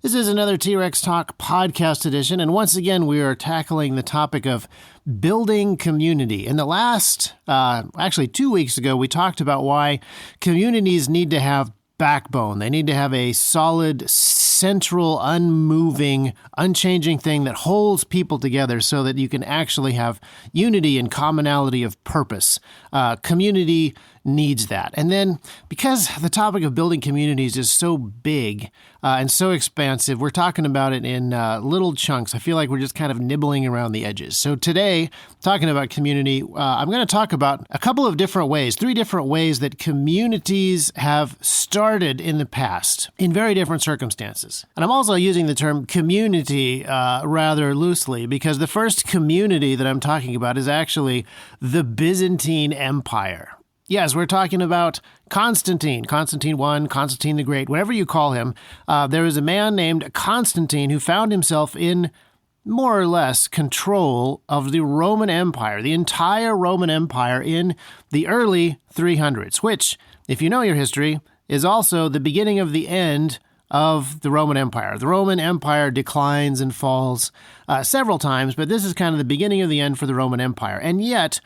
This is another T-Rex Talk podcast edition, and once again, we are tackling the topic of building community. In the last, 2 weeks ago, we talked about why communities need to have backbone. They need to have a solid, central, unmoving, unchanging thing that holds people together so that you can actually have unity and commonality of purpose. Community needs that. And then because the topic of building communities is so big and so expansive, we're talking about it in little chunks. I feel like we're just kind of nibbling around the edges. So today, talking about community, I'm going to talk about a couple of different ways, 3 different ways that communities have started in the past in very different circumstances. And I'm also using the term community rather loosely because the first community that I'm talking about is actually the Byzantine Empire. Yes, we're talking about Constantine I, Constantine the Great, whatever you call him. There was a man named Constantine who found himself in more or less control of the Roman Empire, the entire Roman Empire in the early 300s, which, if you know your history, is also the beginning of the end of the Roman Empire. The Roman Empire declines and falls several times, but this is kind of the beginning of the end for the Roman Empire. And yet,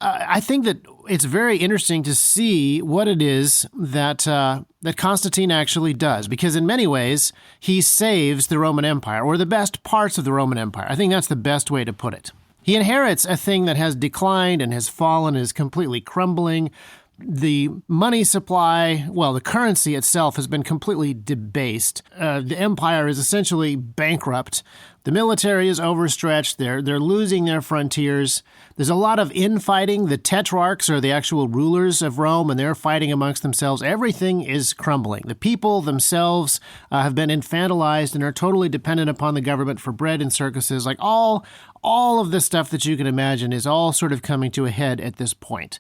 I think that it's very interesting to see what it is that Constantine actually does, because in many ways, he saves the Roman Empire, or the best parts of the Roman Empire. I think that's the best way to put it. He inherits a thing that has declined and has fallen, is completely crumbling. The money supply, the currency itself has been completely debased. The empire is essentially bankrupt. The military is overstretched. They're losing their frontiers. There's a lot of infighting. The tetrarchs are the actual rulers of Rome, and they're fighting amongst themselves. Everything is crumbling. The people themselves have been infantilized and are totally dependent upon the government for bread and circuses. Like all of the stuff that you can imagine is all sort of coming to a head at this point.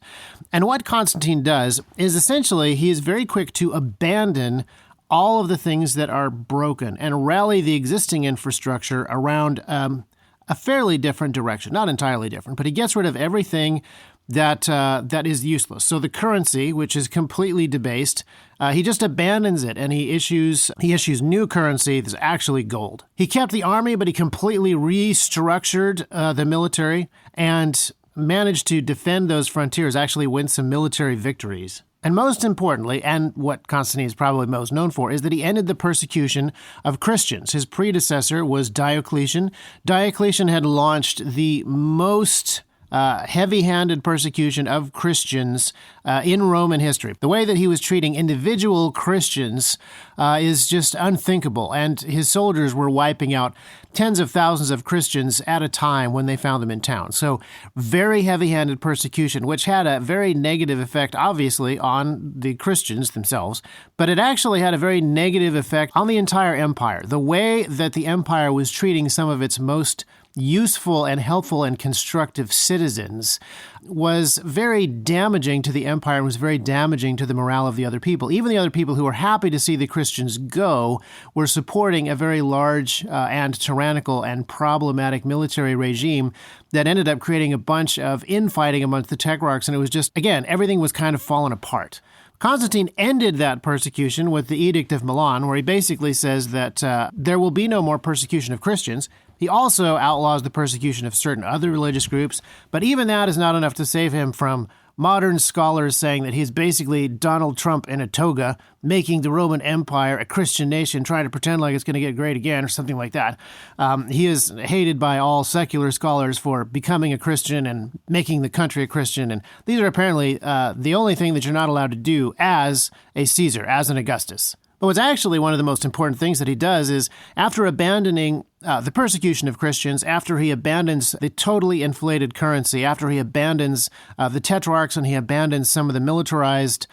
And what Constantine does is essentially he is very quick to abandon all of the things that are broken and rally the existing infrastructure around a fairly different direction. Not entirely different, but he gets rid of everything that is useless. So the currency, which is completely debased, he just abandons it and he issues new currency that's actually gold. He kept the army, but he completely restructured the military and managed to defend those frontiers, actually win some military victories. And most importantly, and what Constantine is probably most known for, is that he ended the persecution of Christians. His predecessor was Diocletian. Diocletian had launched the most heavy-handed persecution of Christians in Roman history. The way that he was treating individual Christians is just unthinkable, and his soldiers were wiping out tens of thousands of Christians at a time when they found them in town. So very heavy-handed persecution, which had a very negative effect, obviously, on the Christians themselves, but it actually had a very negative effect on the entire empire. The way that the empire was treating some of its most useful and helpful and constructive citizens was very damaging to the empire and was very damaging to the morale of the other people. Even the other people who were happy to see the Christians go were supporting a very large and tyrannical and problematic military regime that ended up creating a bunch of infighting amongst the tetrarchs, and it was just, again, everything was kind of falling apart. Constantine ended that persecution with the Edict of Milan, where he basically says that there will be no more persecution of Christians. He also outlaws the persecution of certain other religious groups, but even that is not enough to save him from modern scholars saying that he's basically Donald Trump in a toga, making the Roman Empire a Christian nation, trying to pretend like it's going to get great again or something like that. He is hated by all secular scholars for becoming a Christian and making the country a Christian, and these are apparently the only thing that you're not allowed to do as a Caesar, as an Augustus. But what's actually one of the most important things that he does is, after abandoning the persecution of Christians, after he abandons the totally inflated currency, after he abandons the tetrarchs and he abandons some of the militarized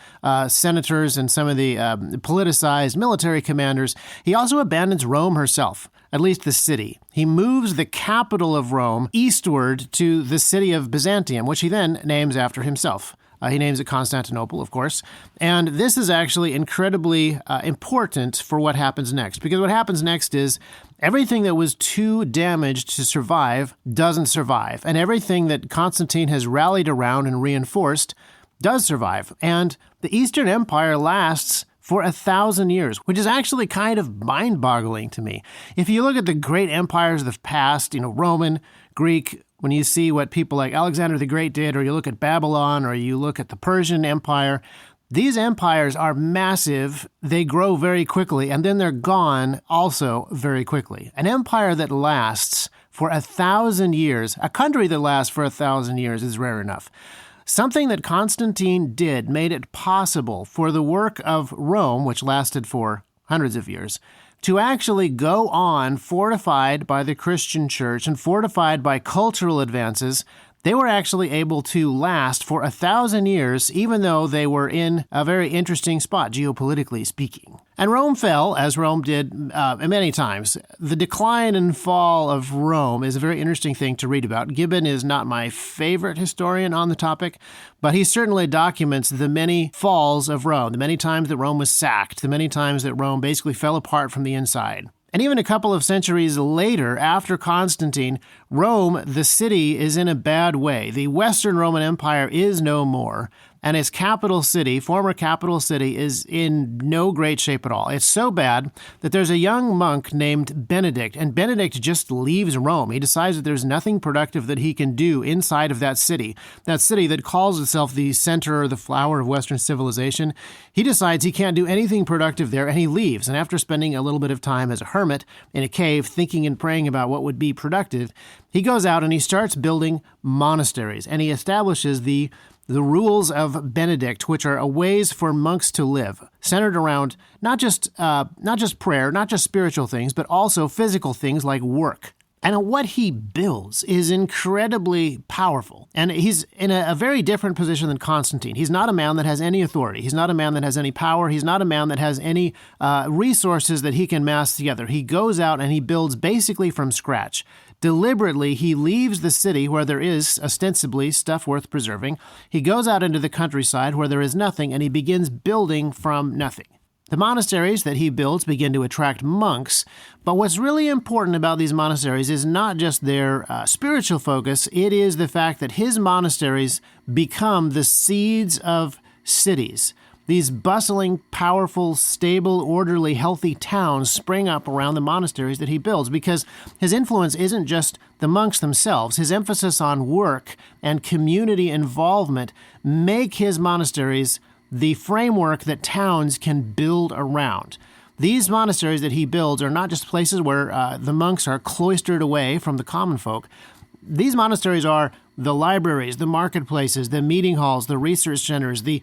senators and some of the politicized military commanders, he also abandons Rome herself, at least the city. He moves the capital of Rome eastward to the city of Byzantium, which he then names after himself. He names it Constantinople, of course. And this is actually incredibly important for what happens next, because what happens next is everything that was too damaged to survive doesn't survive, and everything that Constantine has rallied around and reinforced does survive. And the Eastern Empire lasts for 1,000 years, which is actually kind of mind-boggling to me. If you look at the great empires of the past, Roman, Greek, when you see what people like Alexander the Great did, or you look at Babylon, or you look at the Persian Empire, these empires are massive, they grow very quickly, and then they're gone also very quickly. An empire that lasts for 1,000 years, a country that lasts for 1,000 years is rare enough. Something that Constantine did made it possible for the work of Rome, which lasted for hundreds of years, to actually go on fortified by the Christian church and fortified by cultural advances. They were actually able to last for 1,000 years, even though they were in a very interesting spot, geopolitically speaking. And Rome fell, as Rome did many times. The decline and fall of Rome is a very interesting thing to read about. Gibbon is not my favorite historian on the topic, but he certainly documents the many falls of Rome, the many times that Rome was sacked, the many times that Rome basically fell apart from the inside. And even a couple of centuries later, after Constantine, Rome, the city, is in a bad way. The Western Roman Empire is no more, and its capital city, former capital city, is in no great shape at all. It's so bad that there's a young monk named Benedict, and Benedict just leaves Rome. He decides that there's nothing productive that he can do inside of that city that calls itself the center or the flower of Western civilization. He decides he can't do anything productive there, and he leaves. And after spending a little bit of time as a hermit in a cave, thinking and praying about what would be productive, he goes out and he starts building monasteries, and he establishes the rules of Benedict, which are ways for monks to live, centered around not just prayer, not just spiritual things, but also physical things like work. And what he builds is incredibly powerful. And he's in a very different position than Constantine. He's not a man that has any authority. He's not a man that has any power. He's not a man that has any resources that he can mass together. He goes out and he builds basically from scratch. Deliberately, he leaves the city where there is ostensibly stuff worth preserving. He goes out into the countryside where there is nothing, and he begins building from nothing. The monasteries that he builds begin to attract monks, but what's really important about these monasteries is not just their spiritual focus, it is the fact that his monasteries become the seeds of cities. These bustling, powerful, stable, orderly, healthy towns spring up around the monasteries that he builds because his influence isn't just the monks themselves. His emphasis on work and community involvement make his monasteries the framework that towns can build around. These monasteries that he builds are not just places where the monks are cloistered away from the common folk. These monasteries are the libraries, the marketplaces, the meeting halls, the research centers, the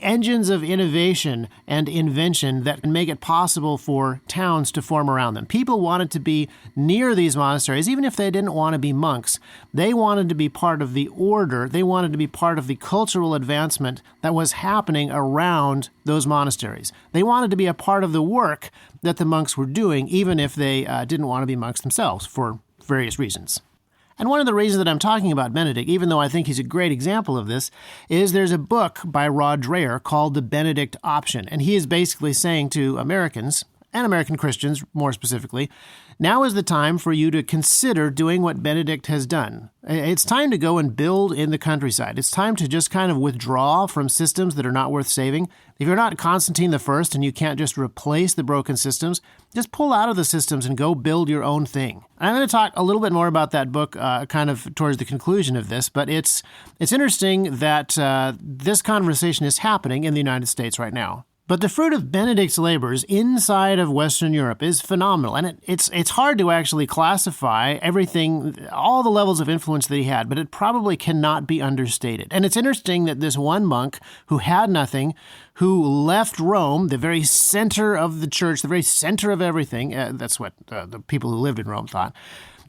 engines of innovation and invention that can make it possible for towns to form around them. People wanted to be near these monasteries, even if they didn't want to be monks. They wanted to be part of the order. They wanted to be part of the cultural advancement that was happening around those monasteries. They wanted to be a part of the work that the monks were doing, even if they didn't want to be monks themselves for various reasons. And one of the reasons that I'm talking about Benedict, even though I think he's a great example of this, is there's a book by Rod Dreher called The Benedict Option. And he is basically saying to Americans, and American Christians more specifically, now is the time for you to consider doing what Benedict has done. It's time to go and build in the countryside. It's time to just kind of withdraw from systems that are not worth saving. If you're not Constantine I and you can't just replace the broken systems, just pull out of the systems and go build your own thing. And I'm going to talk a little bit more about that book kind of towards the conclusion of this, but it's interesting that this conversation is happening in the United States right now. But the fruit of Benedict's labors inside of Western Europe is phenomenal, and it's hard to actually classify everything, all the levels of influence that he had, but it probably cannot be understated. And it's interesting that this one monk who had nothing, who left Rome, the very center of the church, the very center of everything, that's what the people who lived in Rome thought,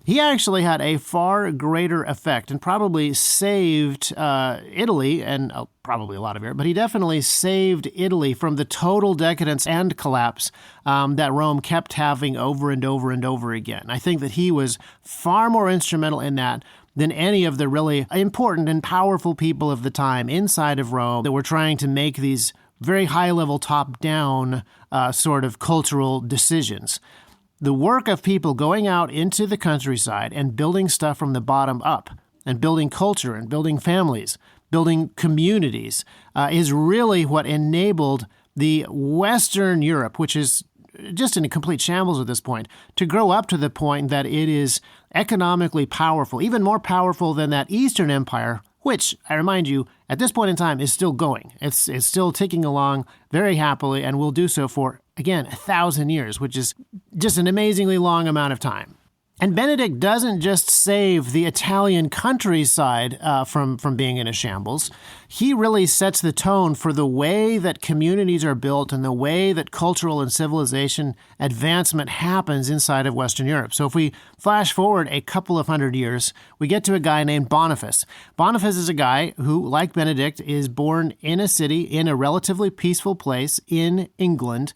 he actually had a far greater effect and probably saved Italy, and probably a lot of it, but he definitely saved Italy from the total decadence and collapse that Rome kept having over and over and over again. I think that he was far more instrumental in that than any of the really important and powerful people of the time inside of Rome that were trying to make these very high-level, top-down sort of cultural decisions. The work of people going out into the countryside and building stuff from the bottom up and building culture and building families, building communities is really what enabled the Western Europe, which is just in a complete shambles at this point, to grow up to the point that it is economically powerful, even more powerful than that Eastern Empire, which, I remind you, at this point in time is still going. It's still ticking along very happily and will do so for, again, 1,000 years, which is just an amazingly long amount of time. And Benedict doesn't just save the Italian countryside from being in a shambles. He really sets the tone for the way that communities are built and the way that cultural and civilization advancement happens inside of Western Europe. So if we flash forward a couple of hundred years, we get to a guy named Boniface. Boniface is a guy who, like Benedict, is born in a city in a relatively peaceful place in England,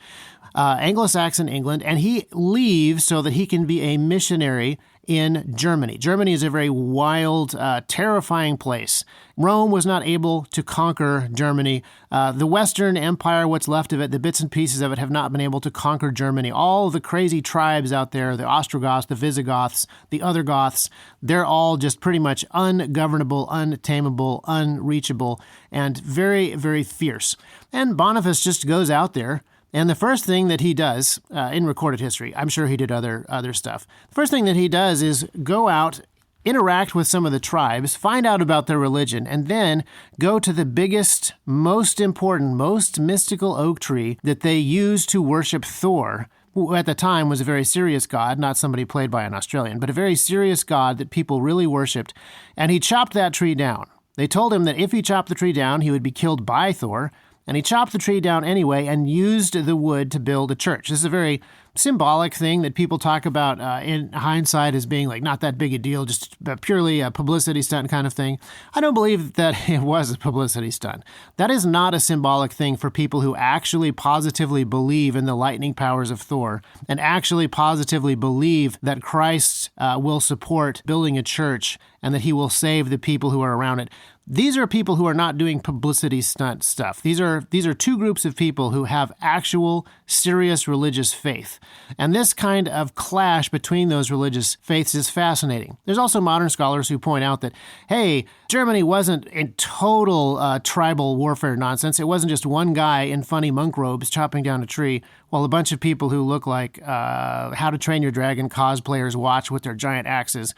Anglo-Saxon England, and he leaves so that he can be a missionary in Germany. Germany is a very wild, terrifying place. Rome was not able to conquer Germany. The Western Empire, what's left of it, the bits and pieces of it, have not been able to conquer Germany. All the crazy tribes out there, the Ostrogoths, the Visigoths, the other Goths, they're all just pretty much ungovernable, untamable, unreachable, and very, very fierce. And Boniface just goes out there. And the first thing that he does in recorded history, I'm sure he did other stuff. The first thing that he does is go out, interact with some of the tribes, find out about their religion, and then go to the biggest, most important, most mystical oak tree that they use to worship Thor, who at the time was a very serious god, not somebody played by an Australian, but a very serious god that people really worshipped. And he chopped that tree down. They told him that if he chopped the tree down, he would be killed by Thor. And he chopped the tree down anyway and used the wood to build a church. This is a very symbolic thing that people talk about in hindsight as being like not that big a deal, just purely a publicity stunt kind of thing. I don't believe that it was a publicity stunt. That is not a symbolic thing for people who actually positively believe in the lightning powers of Thor and actually positively believe that Christ will support building a church and that he will save the people who are around it. These are people who are not doing publicity stunt stuff. These are two groups of people who have actual, serious religious faith. And this kind of clash between those religious faiths is fascinating. There's also modern scholars who point out that, hey, Germany wasn't in total tribal warfare nonsense. It wasn't just one guy in funny monk robes chopping down a tree while a bunch of people who look like How to Train Your Dragon cosplayers watch with their giant axes.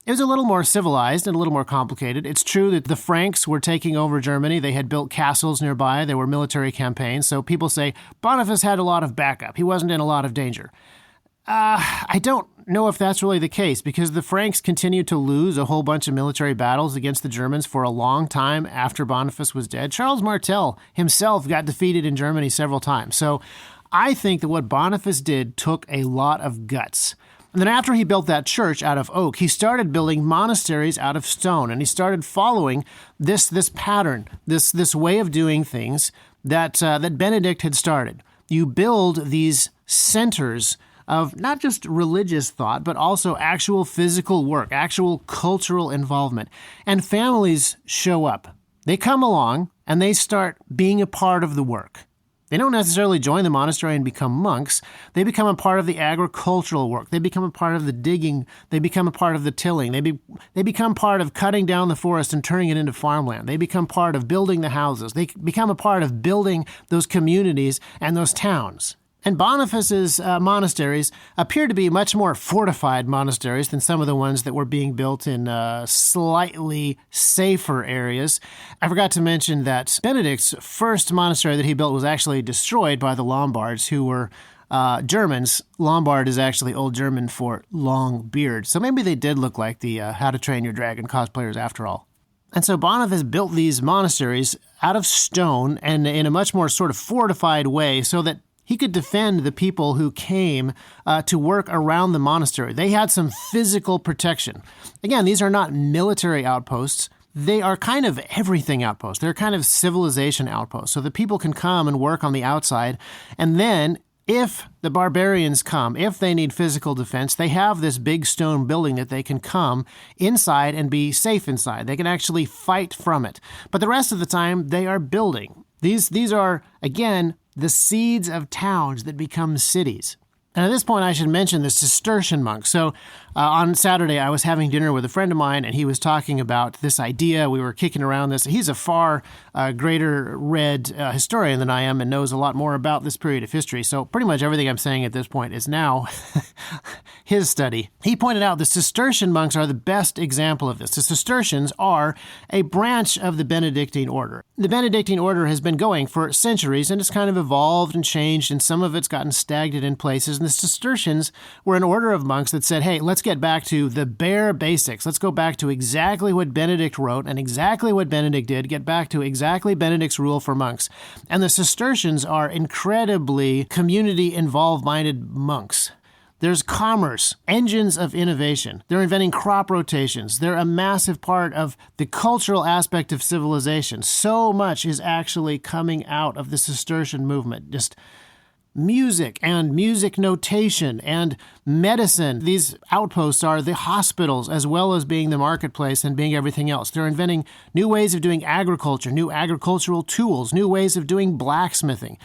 It was a little more civilized and a little more complicated. It's true that the Franks were taking over Germany. They had built castles nearby. There were military campaigns. So people say Boniface had a lot of backup. He wasn't in a lot of danger. I don't know if that's really the case because the Franks continued to lose a whole bunch of military battles against the Germans for a long time after Boniface was dead. Charles Martel himself got defeated in Germany several times. So I think that what Boniface did took a lot of guts. And then after he built that church out of oak, he started building monasteries out of stone, and he started following this pattern, this way of doing things that Benedict had started. You build these centers of not just religious thought, but also actual physical work, actual cultural involvement. And families show up. They come along, and they start being a part of the work. They don't necessarily join the monastery and become monks. They become a part of the agricultural work. They become a part of the digging. They become a part of the tilling. They become part of cutting down the forest and turning it into farmland. They become part of building the houses. They become a part of building those communities and those towns. And Boniface's monasteries appear to be much more fortified monasteries than some of the ones that were being built in slightly safer areas. I forgot to mention that Benedict's first monastery that he built was actually destroyed by the Lombards, who were Germans. Lombard is actually Old German for long beard. So maybe they did look like the How to Train Your Dragon cosplayers after all. And so Boniface built these monasteries out of stone and in a much more sort of fortified way so that he could defend the people who came to work around the monastery. They had some physical protection. Again, these are not military outposts. They are kind of everything outposts. They're kind of civilization outposts. So the people can come and work on the outside. And then if the barbarians come, if they need physical defense, they have this big stone building that they can come inside and be safe inside. They can actually fight from it. But the rest of the time, they are building. These are, again, the seeds of towns that become cities. And at this point, I should mention the Cistercian monks. So on Saturday, I was having dinner with a friend of mine, and he was talking about this idea. We were kicking around this. He's a far greater read historian than I am and knows a lot more about this period of history. So pretty much everything I'm saying at this point is now his study. He pointed out the Cistercian monks are the best example of this. The Cistercians are a branch of the Benedictine order. The Benedictine order has been going for centuries, and it's kind of evolved and changed, and some of it's gotten stagnant in places. And the Cistercians were an order of monks that said, hey, let's get back to the bare basics. Let's go back to exactly what Benedict wrote and exactly what Benedict did, get back to exactly Benedict's rule for monks. And the Cistercians are incredibly community-involved-minded monks. There's commerce, engines of innovation. They're inventing crop rotations. They're a massive part of the cultural aspect of civilization. So much is actually coming out of the Cistercian movement. Just music and music notation and medicine. These outposts are the hospitals as well as being the marketplace and being everything else. They're inventing new ways of doing agriculture, new agricultural tools, new ways of doing blacksmithing.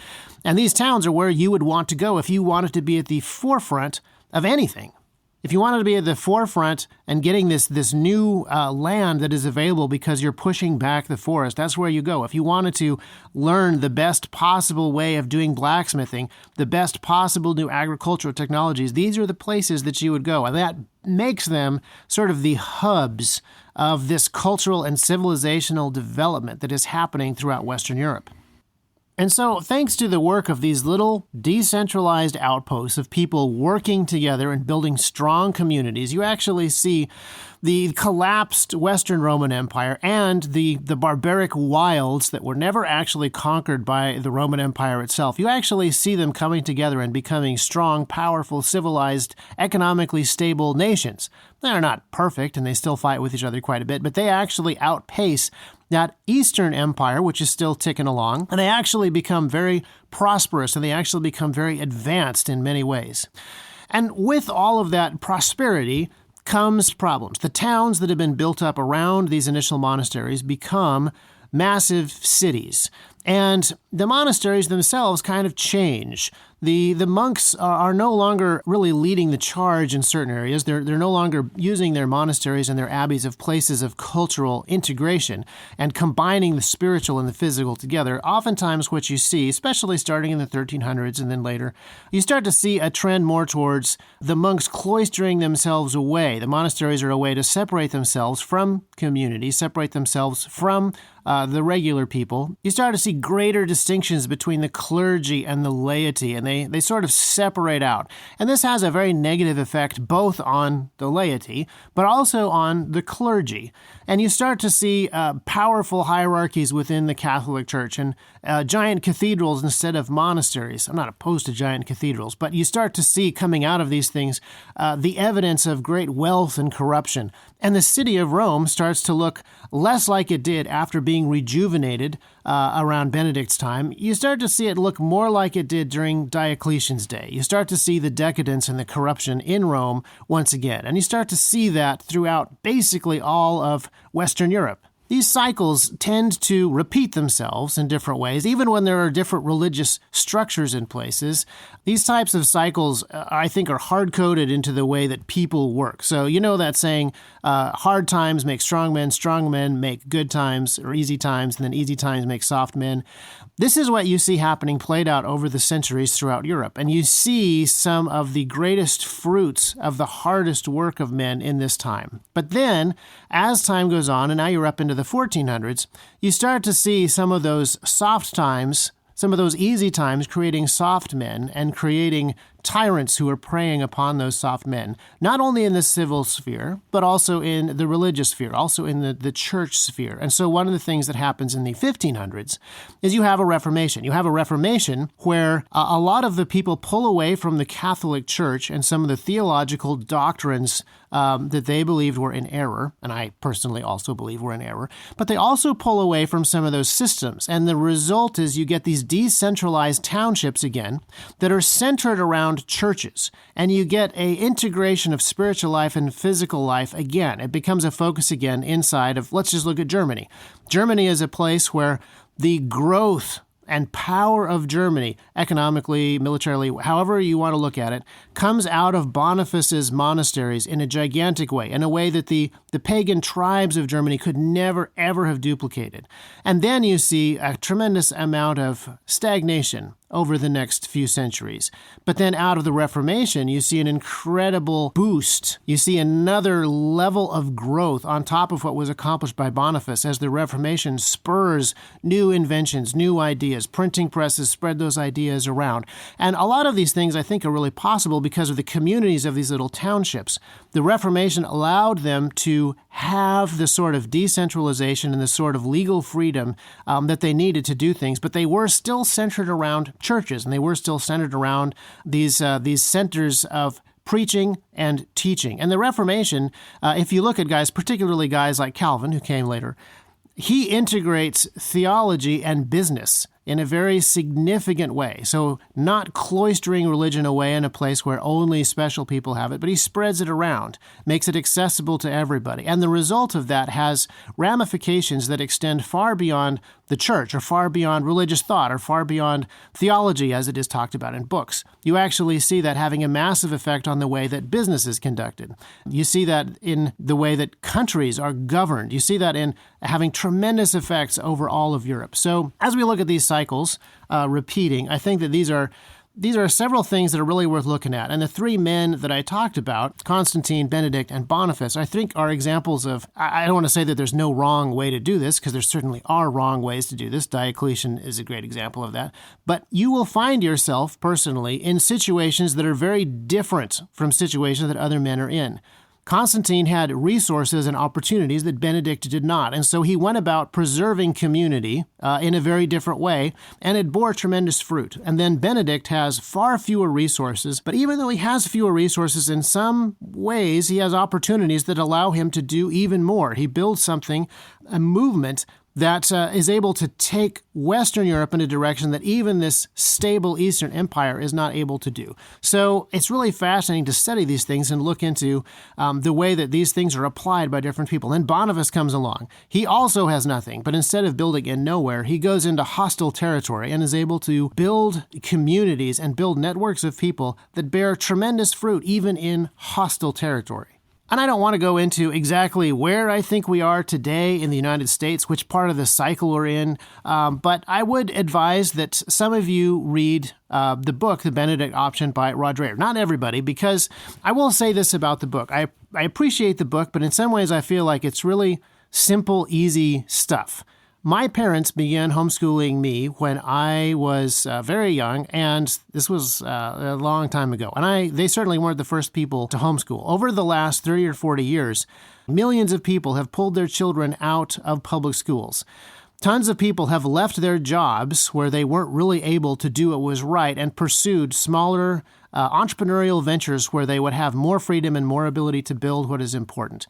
And these towns are where you would want to go if you wanted to be at the forefront of anything. If you wanted to be at the forefront and getting this new land that is available because you're pushing back the forest, that's where you go. If you wanted to learn the best possible way of doing blacksmithing, the best possible new agricultural technologies, these are the places that you would go. And that makes them sort of the hubs of this cultural and civilizational development that is happening throughout Western Europe. And so, thanks to the work of these little decentralized outposts of people working together and building strong communities, you actually see the collapsed Western Roman Empire and the barbaric wilds that were never actually conquered by the Roman Empire itself. You actually see them coming together and becoming strong, powerful, civilized, economically stable nations. They're not perfect, and they still fight with each other quite a bit, but they actually outpace that Eastern Empire, which is still ticking along, and they actually become very prosperous, and they actually become very advanced in many ways. And with all of that prosperity comes problems. The towns that have been built up around these initial monasteries become massive cities. And the monasteries themselves kind of change. The monks are no longer really leading the charge in certain areas. They're no longer using their monasteries and their abbeys as places of cultural integration and combining the spiritual and the physical together. Oftentimes what you see, especially starting in the 1300s and then later, you start to see a trend more towards the monks cloistering themselves away. The monasteries are a way to separate themselves from community, separate themselves from the regular people. You start to see greater distinctions between the clergy and the laity, and they sort of separate out. And this has a very negative effect both on the laity, but also on the clergy. And you start to see powerful hierarchies within the Catholic Church and giant cathedrals instead of monasteries. I'm not opposed to giant cathedrals, but you start to see coming out of these things the evidence of great wealth and corruption. And the city of Rome starts to look less like it did after being rejuvenated around Benedict's time. You start to see it look more like it did during Diocletian's day. You start to see the decadence and the corruption in Rome once again. And you start to see that throughout basically all of Western Europe. These cycles tend to repeat themselves in different ways, even when there are different religious structures in places. These types of cycles, I think, are hard-coded into the way that people work. So you know that saying, hard times make strong men make good times or easy times, and then easy times make soft men. This is what you see happening played out over the centuries throughout Europe. And you see some of the greatest fruits of the hardest work of men in this time. But then, as time goes on, and now you're up into the 1400s, you start to see some of those soft times, some of those easy times creating soft men and creating tyrants who are preying upon those soft men, not only in the civil sphere, but also in the religious sphere, also in the church sphere. And so one of the things that happens in the 1500s is you have a Reformation. You have a Reformation where a lot of the people pull away from the Catholic Church and some of the theological doctrines that they believed were in error, and I personally also believe were in error, but they also pull away from some of those systems. And the result is you get these decentralized townships again that are centered around churches, and you get an integration of spiritual life and physical life again. It becomes a focus again inside of, let's just look at Germany. Germany is a place where the growth and power of Germany, economically, militarily, however you want to look at it, comes out of Boniface's monasteries in a gigantic way, in a way that the pagan tribes of Germany could never, ever have duplicated. And then you see a tremendous amount of stagnation over the next few centuries. But then out of the Reformation, you see an incredible boost. You see another level of growth on top of what was accomplished by Boniface as the Reformation spurs new inventions, new ideas. Printing presses spread those ideas around. And a lot of these things, I think, are really possible because of the communities of these little townships. The Reformation allowed them to have the sort of decentralization and the sort of legal freedom that they needed to do things, but they were still centered around churches, and they were still centered around these centers of preaching and teaching. And the Reformation, if you look at guys, particularly guys like Calvin, who came later, he integrates theology and business in a very significant way. So not cloistering religion away in a place where only special people have it, but he spreads it around, makes it accessible to everybody. And the result of that has ramifications that extend far beyond the church, or far beyond religious thought, or far beyond theology as it is talked about in books. You actually see that having a massive effect on the way that business is conducted. You see that in the way that countries are governed. You see that in having tremendous effects over all of Europe. So as we look at these cycles repeating, I think that these are several things that are really worth looking at. And the three men that I talked about, Constantine, Benedict, and Boniface, I think are examples of, I don't want to say that there's no wrong way to do this, because there certainly are wrong ways to do this. Diocletian is a great example of that. But you will find yourself personally in situations that are very different from situations that other men are in. Constantine had resources and opportunities that Benedict did not, and so he went about preserving community in a very different way, and it bore tremendous fruit. And then Benedict has far fewer resources, but even though he has fewer resources, in some ways he has opportunities that allow him to do even more. He builds something, a movement that is able to take Western Europe in a direction that even this stable Eastern Empire is not able to do. So it's really fascinating to study these things and look into the way that these things are applied by different people. Then Boniface comes along. He also has nothing, but instead of building in nowhere, he goes into hostile territory and is able to build communities and build networks of people that bear tremendous fruit even in hostile territory. And I don't want to go into exactly where I think we are today in the United States, which part of the cycle we're in, but I would advise that some of you read the book, The Benedict Option by Rod Dreher. Not everybody, because I will say this about the book. I appreciate the book, but in some ways I feel like it's really simple, easy stuff. My parents began homeschooling me when I was very young, and this was a long time ago. And they certainly weren't the first people to homeschool. Over the last 30 or 40 years, millions of people have pulled their children out of public schools. Tons of people have left their jobs where they weren't really able to do what was right and pursued smaller entrepreneurial ventures where they would have more freedom and more ability to build what is important.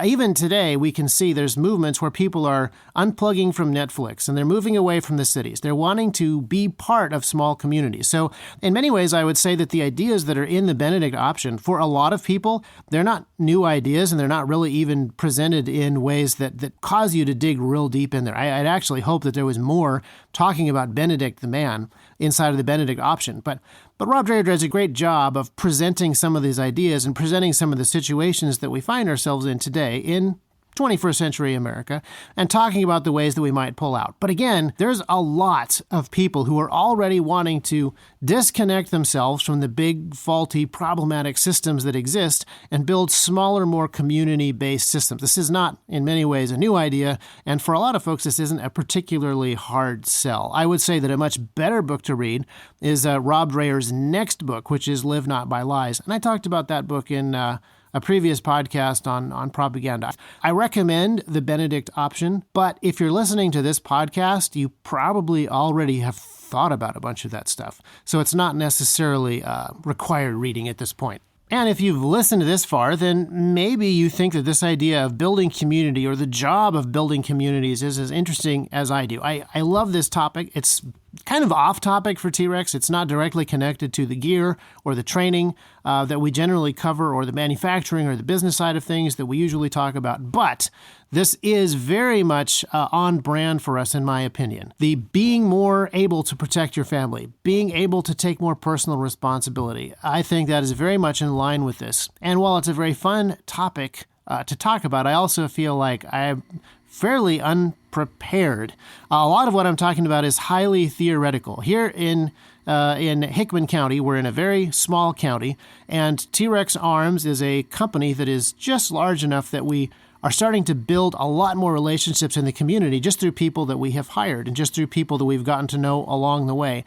Even today, we can see there's movements where people are unplugging from Netflix and they're moving away from the cities. They're wanting to be part of small communities. So in many ways, I would say that the ideas that are in the Benedict option, for a lot of people, they're not new ideas and they're not really even presented in ways that cause you to dig real deep in there. I'd actually hope that there was more talking about Benedict the man inside of the Benedict option. But Rob Dreher does a great job of presenting some of these ideas and presenting some of the situations that we find ourselves in today in 21st century America and talking about the ways that we might pull out. But again, there's a lot of people who are already wanting to disconnect themselves from the big, faulty, problematic systems that exist and build smaller, more community-based systems. This is not, in many ways, a new idea, and for a lot of folks, this isn't a particularly hard sell. I would say that a much better book to read is Rob Dreher's next book, which is Live Not by Lies. And I talked about that book in a previous podcast on propaganda. I recommend the Benedict option, but if you're listening to this podcast, you probably already have thought about a bunch of that stuff. So it's not necessarily required reading at this point. And if you've listened to this far, then maybe you think that this idea of building community or the job of building communities is as interesting as I do. I love this topic. It's kind of off topic for T-Rex. It's not directly connected to the gear or the training that we generally cover, or the manufacturing or the business side of things that we usually talk about. But this is very much on brand for us, in my opinion. The being more able to protect your family, being able to take more personal responsibility. I think that is very much in line with this. And while it's a very fun topic to talk about, I also feel like I'm fairly unprepared. A lot of what I'm talking about is highly theoretical. Here in Hickman County, we're in a very small county, and T-Rex Arms is a company that is just large enough that we are starting to build a lot more relationships in the community just through people that we have hired and just through people that we've gotten to know along the way.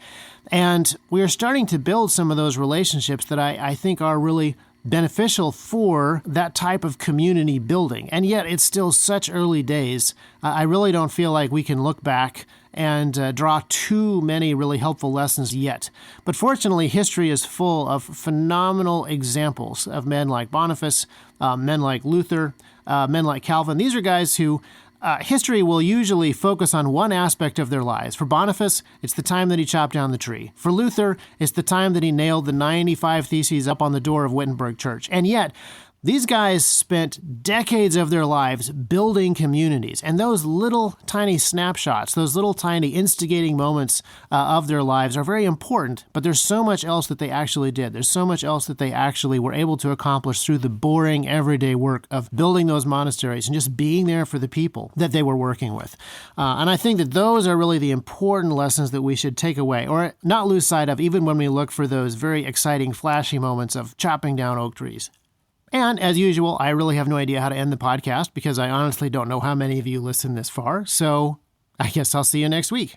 And we are starting to build some of those relationships that I think are really beneficial for that type of community building. And yet it's still such early days. I really don't feel like we can look back and draw too many really helpful lessons yet. But fortunately, history is full of phenomenal examples of men like Boniface, men like Luther, men like Calvin. These are guys who history will usually focus on one aspect of their lives. For Boniface, it's the time that he chopped down the tree. For Luther, it's the time that he nailed the 95 Theses up on the door of Wittenberg Church. And yet, these guys spent decades of their lives building communities, and those little tiny snapshots, those little tiny instigating moments of their lives are very important, but there's so much else that they actually did. There's so much else that they actually were able to accomplish through the boring, everyday work of building those monasteries and just being there for the people that they were working with. And I think that those are really the important lessons that we should take away, or not lose sight of, even when we look for those very exciting, flashy moments of chopping down oak trees. And as usual, I really have no idea how to end the podcast because I honestly don't know how many of you listen this far. So I guess I'll see you next week.